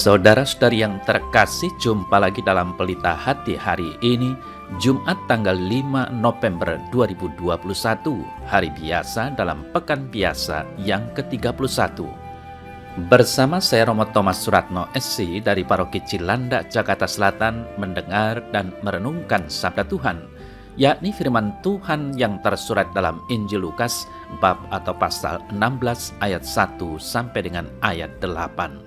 Saudara-saudari yang terkasih, jumpa lagi dalam Pelita Hati hari ini, Jumat tanggal 5 November 2021, hari biasa dalam Pekan Biasa yang ke-31. Bersama saya Romo Thomas Suratno SC dari Paroki Cilandak, Jakarta Selatan, mendengar dan merenungkan Sabda Tuhan, yakni firman Tuhan yang tersurat dalam Injil Lukas, bab atau pasal 16 ayat 1 sampai dengan ayat 8.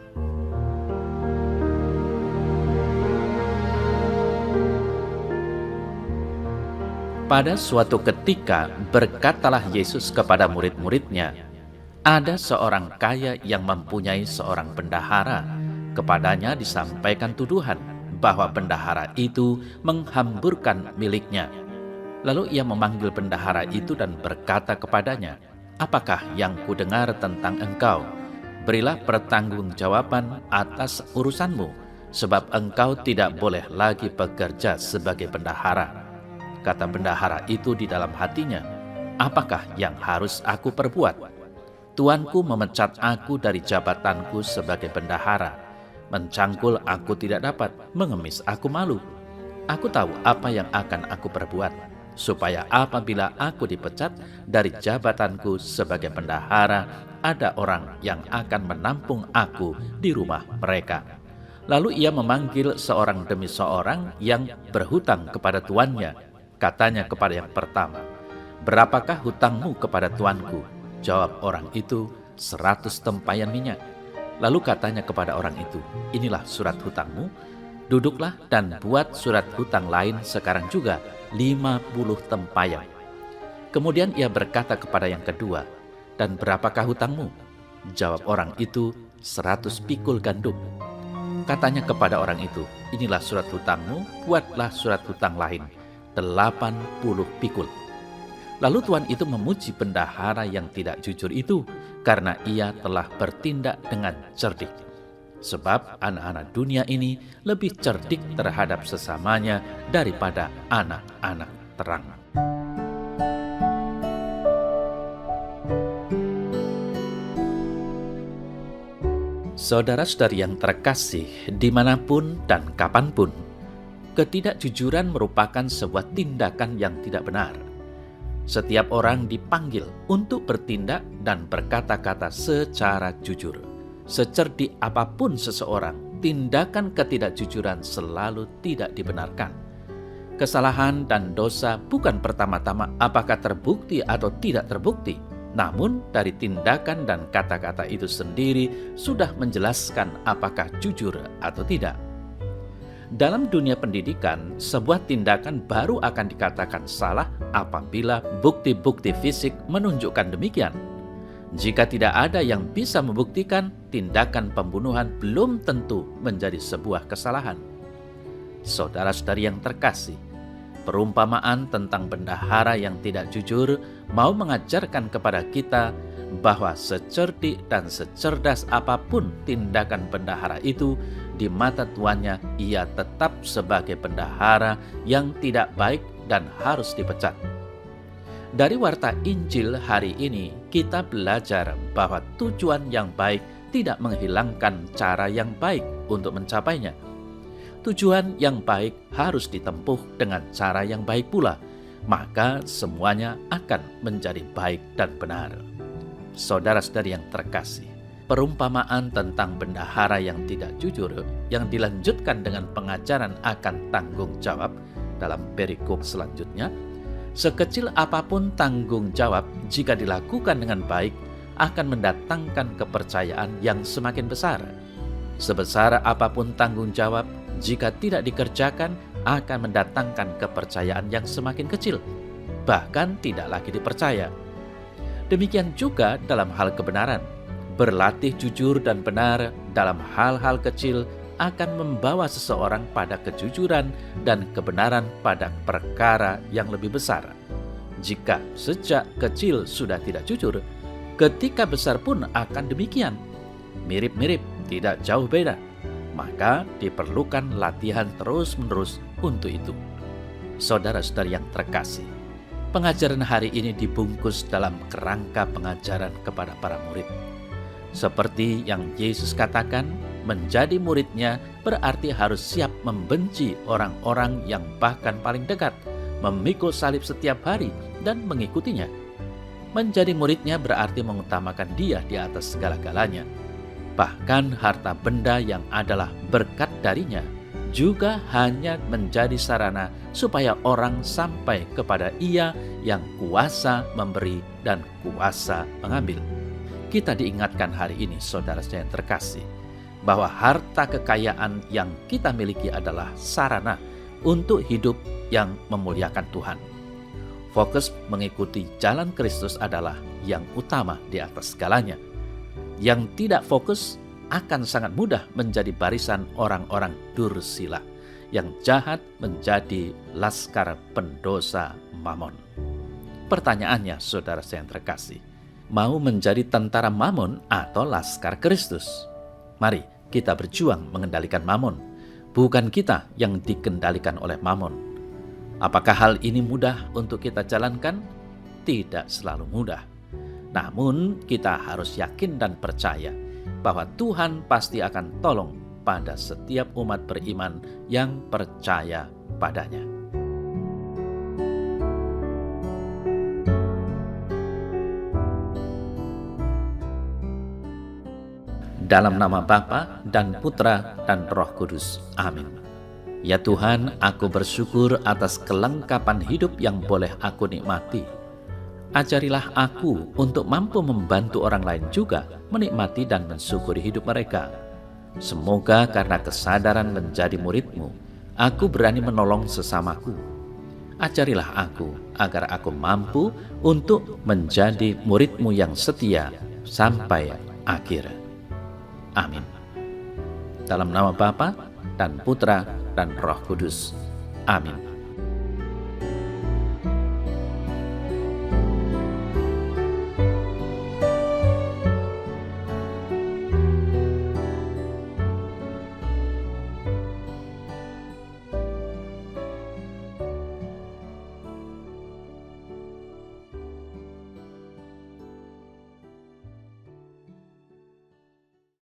Pada suatu ketika berkatalah Yesus kepada murid-muridnya, ada seorang kaya yang mempunyai seorang bendahara. Kepadanya disampaikan tuduhan bahwa bendahara itu menghamburkan miliknya. Lalu ia memanggil bendahara itu dan berkata kepadanya, "Apakah yang kudengar tentang engkau? Berilah pertanggungjawaban atas urusanmu, sebab engkau tidak boleh lagi bekerja sebagai bendahara." Kata bendahara itu di dalam hatinya, "Apakah yang harus aku perbuat? Tuanku memecat aku dari jabatanku sebagai bendahara. Mencangkul aku tidak dapat, mengemis aku malu. Aku tahu apa yang akan aku perbuat, supaya apabila aku dipecat dari jabatanku sebagai bendahara, ada orang yang akan menampung aku di rumah mereka." Lalu ia memanggil seorang demi seorang yang berhutang kepada tuannya. Katanya kepada yang pertama, "Berapakah hutangmu kepada tuanku?" Jawab orang itu, 100 tempayan minyak. Lalu katanya kepada orang itu, "Inilah surat hutangmu, duduklah dan buat surat hutang lain sekarang juga, 50 tempayan. Kemudian ia berkata kepada yang kedua, "Dan berapakah hutangmu?" Jawab orang itu, 100 pikul gandum. Katanya kepada orang itu, "Inilah surat hutangmu, buatlah surat hutang lain, 80 pikul. Lalu tuan itu memuji bendahara yang tidak jujur itu karena ia telah bertindak dengan cerdik. Sebab anak-anak dunia ini lebih cerdik terhadap sesamanya daripada anak-anak terang. Saudara-saudari yang terkasih, dimanapun dan kapanpun, ketidakjujuran merupakan sebuah tindakan yang tidak benar. Setiap orang dipanggil untuk bertindak dan berkata-kata secara jujur. Secerdik apapun seseorang, tindakan ketidakjujuran selalu tidak dibenarkan. Kesalahan dan dosa bukan pertama-tama apakah terbukti atau tidak terbukti, namun dari tindakan dan kata-kata itu sendiri sudah menjelaskan apakah jujur atau tidak. Dalam dunia pendidikan, sebuah tindakan baru akan dikatakan salah apabila bukti-bukti fisik menunjukkan demikian. Jika tidak ada yang bisa membuktikan, tindakan pembunuhan belum tentu menjadi sebuah kesalahan. Saudara-saudari yang terkasih, perumpamaan tentang bendahara yang tidak jujur mau mengajarkan kepada kita bahwa secerdik dan secerdas apapun tindakan bendahara itu, di mata tuannya ia tetap sebagai bendahara yang tidak baik dan harus dipecat. Dari warta Injil hari ini, kita belajar bahwa tujuan yang baik tidak menghilangkan cara yang baik untuk mencapainya. Tujuan yang baik harus ditempuh dengan cara yang baik pula, maka semuanya akan menjadi baik dan benar. Saudara-saudari yang terkasih, perumpamaan tentang bendahara yang tidak jujur yang dilanjutkan dengan pengajaran akan tanggung jawab dalam perikop selanjutnya, sekecil apapun tanggung jawab jika dilakukan dengan baik akan mendatangkan kepercayaan yang semakin besar. Sebesar apapun tanggung jawab jika tidak dikerjakan akan mendatangkan kepercayaan yang semakin kecil, bahkan tidak lagi dipercaya. Demikian juga dalam hal kebenaran. Berlatih jujur dan benar dalam hal-hal kecil akan membawa seseorang pada kejujuran dan kebenaran pada perkara yang lebih besar. Jika sejak kecil sudah tidak jujur, ketika besar pun akan demikian. Mirip-mirip, tidak jauh beda. Maka diperlukan latihan terus-menerus untuk itu. Saudara-saudari yang terkasih, pengajaran hari ini dibungkus dalam kerangka pengajaran kepada para murid. Seperti yang Yesus katakan, menjadi muridnya berarti harus siap membenci orang-orang yang bahkan paling dekat, memikul salib setiap hari, dan mengikutinya. Menjadi muridnya berarti mengutamakan Dia di atas segala-galanya. Bahkan harta benda yang adalah berkat darinya juga hanya menjadi sarana supaya orang sampai kepada Ia yang kuasa memberi dan kuasa mengambil. Kita diingatkan hari ini, saudara yang terkasih, bahwa harta kekayaan yang kita miliki adalah sarana untuk hidup yang memuliakan Tuhan. Fokus mengikuti jalan Kristus adalah yang utama di atas segalanya. Yang tidak fokus akan sangat mudah menjadi barisan orang-orang dursila yang jahat, menjadi laskar pendosa Mamon. Pertanyaannya, saudara yang terkasih, mau menjadi tentara Mamon atau laskar Kristus? Mari kita berjuang mengendalikan Mamon, bukan kita yang dikendalikan oleh Mamon. Apakah hal ini mudah untuk kita jalankan? Tidak selalu mudah. Namun kita harus yakin dan percaya bahwa Tuhan pasti akan tolong pada setiap umat beriman yang percaya padanya. Dalam nama Bapa dan Putra dan Roh Kudus. Amin. Ya Tuhan, aku bersyukur atas kelengkapan hidup yang boleh aku nikmati. Ajarilah aku untuk mampu membantu orang lain juga menikmati dan mensyukuri hidup mereka. Semoga karena kesadaran menjadi murid-Mu, aku berani menolong sesamaku. Ajarilah aku agar aku mampu untuk menjadi murid-Mu yang setia sampai akhir. Amin. Dalam nama Bapa dan Putra dan Roh Kudus. Amin.